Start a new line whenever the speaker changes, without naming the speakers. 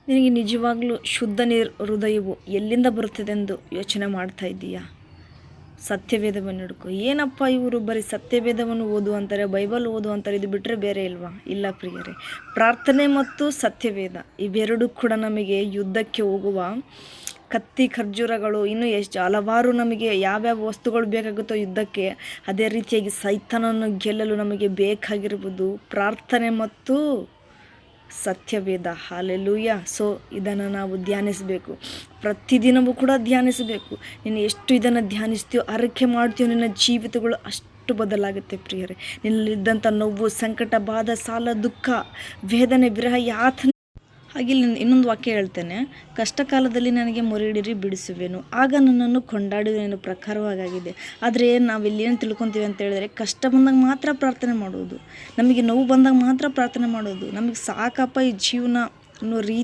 ನಿನಗೆ ನಿಜವಾಗ್ಲೂ ಶುದ್ಧ ಹೃದಯವು ಎಲ್ಲಿಂದ ಬರುತ್ತದೆಂದು ಯೋಚನೆ ಮಾಡ್ತಾ ಇದ್ದೀಯಾ? ಸತ್ಯವೇದವನ್ನು ಹಿಡ್ಕೊ. ಏನಪ್ಪ ಇವರು ಬರೀ ಸತ್ಯವೇದವನ್ನು ಓದು ಅಂತಾರೆ, ಬೈಬಲ್ ಓದು ಅಂತಾರೆ, ಇದು ಬಿಟ್ಟರೆ ಬೇರೆ ಇಲ್ವಾ? ಇಲ್ಲ ಪ್ರಿಯರೇ, ಪ್ರಾರ್ಥನೆ ಮತ್ತು ಸತ್ಯವೇದ ಇವೆರಡೂ ಕೂಡ ನಮಗೆ ಯುದ್ಧಕ್ಕೆ ಹೋಗುವ ಕತ್ತಿ ಖರ್ಜೂರಗಳು. ಇನ್ನೂ ಎಷ್ಟು ಹಲವಾರು ನಮಗೆ ಯಾವ್ಯಾವ ವಸ್ತುಗಳು ಬೇಕಾಗುತ್ತೋ ಯುದ್ಧಕ್ಕೆ, ಅದೇ ರೀತಿಯಾಗಿ ಸೈತಾನನ್ನು ಗೆಲ್ಲಲು ನಮಗೆ ಬೇಕಾಗಿರುವುದು ಪ್ರಾರ್ಥನೆ ಮತ್ತು ಸತ್ಯವೇದ. ಹಾಲೆಲೂಯಾ. ಸೊ ಇದನ್ನು ನಾವು ಧ್ಯಾನಿಸಬೇಕು, ಪ್ರತಿದಿನವೂ ಕೂಡ ಧ್ಯಾನಿಸಬೇಕು. ನೀನು ಎಷ್ಟು ಇದನ್ನು ಧ್ಯಾನಿಸ್ತೀಯೋ, ಅರಿಕೆ ಮಾಡ್ತೀಯೋ, ನಿನ್ನ ಜೀವಿತಗಳು ಅಷ್ಟು ಬದಲಾಗುತ್ತೆ ಪ್ರಿಯರೇ. ನಿನ್ನಲ್ಲಿದ್ದಂಥ ನೋವು, ಸಂಕಟ, ಬಾಧ, ಸಾಲ, ದುಃಖ, ವೇದನೆ, ವಿರಹ, ಯಾತನೆ. ಹಾಗೆ ಇನ್ನೊಂದು ವಾಕ್ಯ ಹೇಳ್ತೇನೆ, ಕಷ್ಟ ಕಾಲದಲ್ಲಿ ನನಗೆ ಮೊರೆಯಿಡಿರಿ ಬಿಡಿಸುವೆನು, ಆಗ ನನ್ನನ್ನು ಕೊಂಡಾಡುವೆನು ಪ್ರಕಾರವಾಗಿದೆ. ಆದರೆ ನಾವಿಲ್ಲಿ ಏನು ತಿಳ್ಕೊತೀವಿ ಅಂತ ಹೇಳಿದ್ರೆ, ಕಷ್ಟ ಬಂದಾಗ ಮಾತ್ರ ಪ್ರಾರ್ಥನೆ ಮಾಡೋದು, ನಮಗೆ ನೋವು ಬಂದಾಗ ಮಾತ್ರ ಪ್ರಾರ್ಥನೆ ಮಾಡೋದು, ನಮಗೆ ಸಾಕಪ್ಪ ಈ ಜೀವನ ಅನ್ನೋ ರೀತಿ